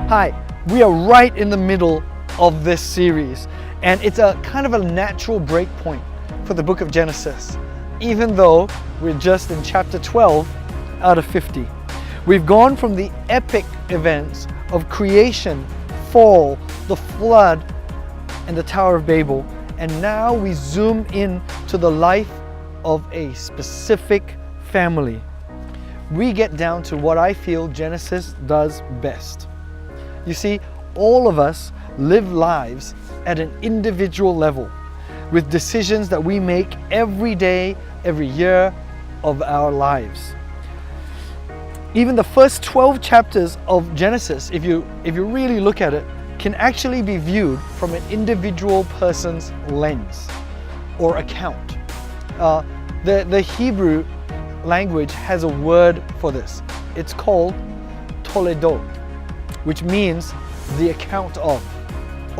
Hi, we are right in the middle of this series, and it's a kind of a natural break point for the book of Genesis, even though we're just in chapter 12 out of 50. We've gone from the epic events of creation, fall, the flood, and the Tower of Babel, and now we zoom in to the life of a specific family. We get down to what I feel Genesis does best. You see, all of us live lives at an individual level with decisions that we make every day, every year of our lives. Even the first 12 chapters of Genesis, if you really look at it, can actually be viewed from an individual person's lens or account. The Hebrew language has a word for this. It's called Toledot, which means the account of,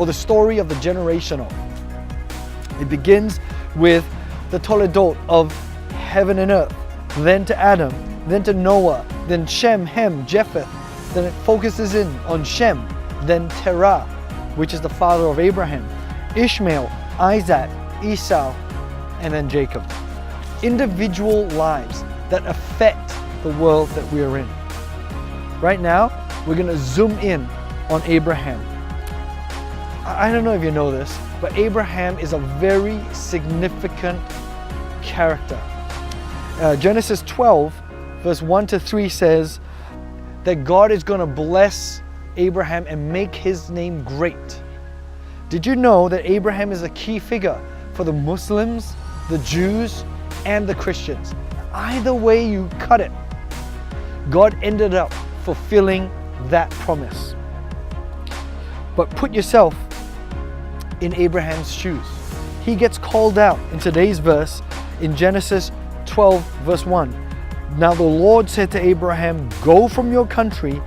or the story of the generation of. It begins with the Toledot of heaven and earth, then to Adam, then to Noah, then Shem, Ham, Japheth. Then it focuses in on Shem, then Terah, which is the father of Abraham, Ishmael, Isaac, Esau, and then Jacob. Individual lives that affect the world that we are in. Right now, we're going to zoom in on Abraham. I don't know if you know this, but Abraham is a very significant character. Genesis 12, verse 1 to 3 says that God is going to bless Abraham and make his name great. Did you know that Abraham is a key figure for the Muslims, the Jews, and the Christians? Either way you cut it, God ended up fulfilling that promise. But put yourself in Abraham's shoes. He gets called out in today's verse in Genesis 12 verse 1. Now the Lord said to Abraham, "Go from your country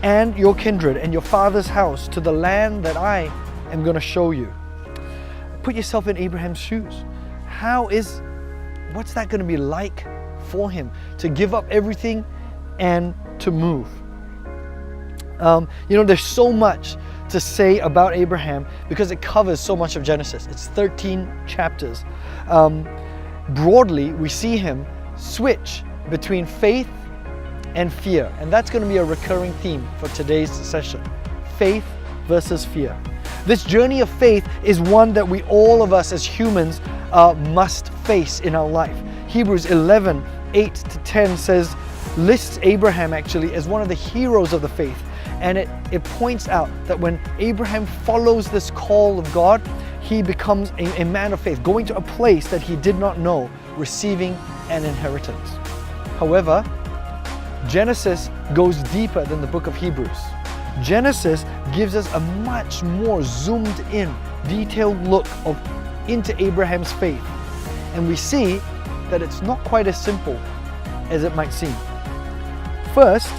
and your kindred and your father's house to the land that I am going to show you." Put yourself in Abraham's shoes. What's that going to be like for him to give up everything and to move? There's so much to say about Abraham because it covers so much of Genesis. It's 13 chapters. Broadly, we see him switch between faith and fear, and that's going to be a recurring theme for today's session. Faith versus fear. This journey of faith is one that all of us as humans must face in our life. Hebrews 11, 8 to 10 lists Abraham actually as one of the heroes of the faith. And it points out that when Abraham follows this call of God, he becomes a man of faith, going to a place that he did not know, receiving an inheritance. However, Genesis goes deeper than the book of Hebrews. Genesis gives us a much more zoomed in, detailed look into Abraham's faith. And we see that it's not quite as simple as it might seem. First,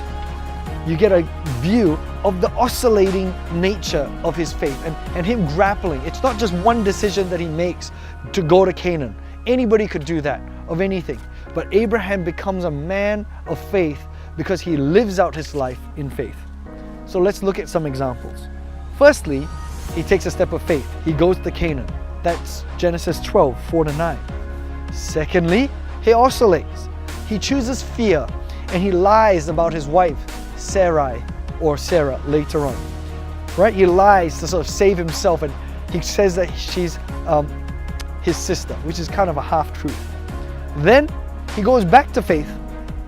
you get a view of the oscillating nature of his faith and him grappling. It's not just one decision that he makes to go to Canaan. Anybody could do that, of anything. But Abraham becomes a man of faith because he lives out his life in faith. So let's look at some examples. Firstly, he takes a step of faith. He goes to Canaan. That's Genesis 12, 4 to 9. Secondly, he oscillates. He chooses fear and he lies about his wife, Sarai, or Sarah later on. Right? He lies to sort of save himself, and he says that she's his sister, which is kind of a half-truth. Then he goes back to faith,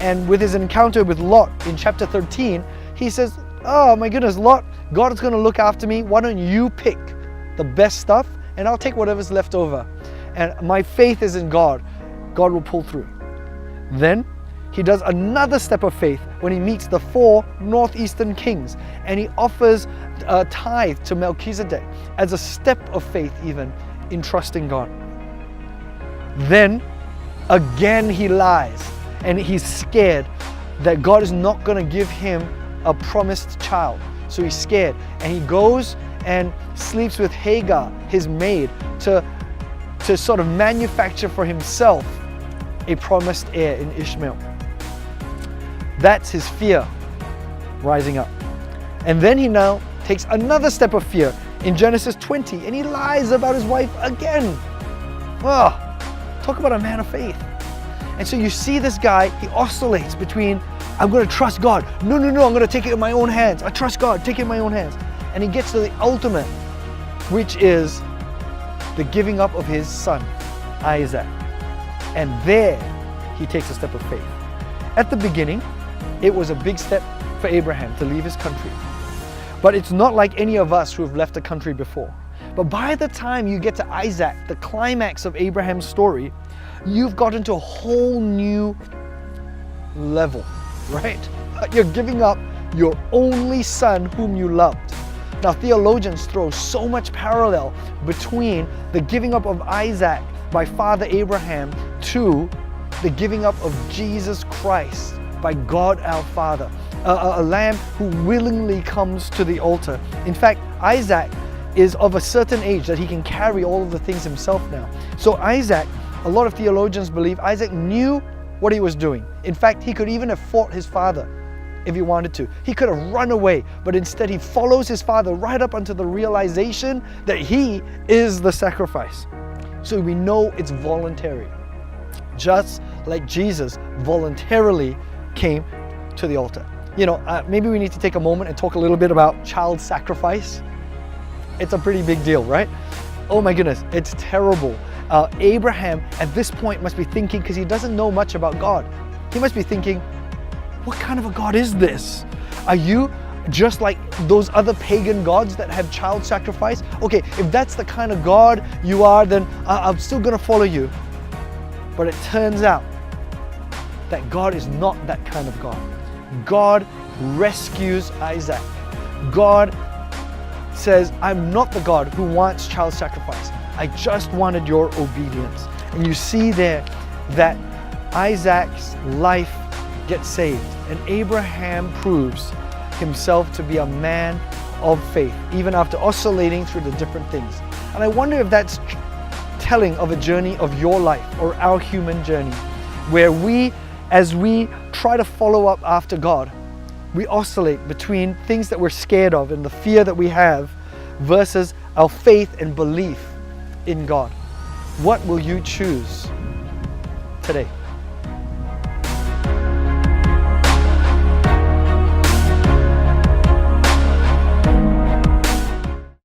and with his encounter with Lot in chapter 13, he says, "Oh my goodness, Lot, God is going to look after me. Why don't you pick the best stuff and I'll take whatever's left over. And my faith is in God. God will pull through." Then he does another step of faith when he meets the 4 northeastern kings, and he offers a tithe to Melchizedek as a step of faith even in trusting God. Then again he lies, and he's scared that God is not going to give him a promised child. So he's scared, and he goes and sleeps with Hagar, his maid, to sort of manufacture for himself a promised heir in Ishmael. That's his fear rising up. And then he now takes another step of fear in Genesis 20, and he lies about his wife again. Oh, talk about a man of faith. And so you see this guy, he oscillates between, I'm going to trust God. No, I'm going to take it in my own hands. I trust God, take it in my own hands. And he gets to the ultimate, which is the giving up of his son, Isaac. And there he takes a step of faith. At the beginning, it was a big step for Abraham to leave his country. But it's not like any of us who have left a country before. But by the time you get to Isaac, the climax of Abraham's story, you've gotten to a whole new level, right? You're giving up your only son whom you loved. Now, theologians throw so much parallel between the giving up of Isaac by Father Abraham to the giving up of Jesus Christ by God our Father, a lamb who willingly comes to the altar. In fact, Isaac is of a certain age that he can carry all of the things himself now. So Isaac, a lot of theologians believe Isaac knew what he was doing. In fact, he could even have fought his father if he wanted to. He could have run away, but instead he follows his father right up until the realization that he is the sacrifice. So we know it's voluntary. Just like Jesus voluntarily came to the altar. You know, maybe we need to take a moment and talk a little bit about child sacrifice. It's a pretty big deal, right? Oh my goodness, it's terrible. Abraham at this point must be thinking, because he doesn't know much about God, he must be thinking, what kind of a God is this? Are you just like those other pagan gods that have child sacrifice? Okay, if that's the kind of God you are, then I'm still gonna follow you. But it turns out that God is not that kind of God. God rescues Isaac. God says, I'm not the God who wants child sacrifice. I just wanted your obedience. And you see there that Isaac's life gets saved, and Abraham proves himself to be a man of faith, even after oscillating through the different things. And I wonder if that's telling of a journey of your life or our human journey, where we, as we try to follow up after God, we oscillate between things that we're scared of and the fear that we have versus our faith and belief in God. What will you choose today?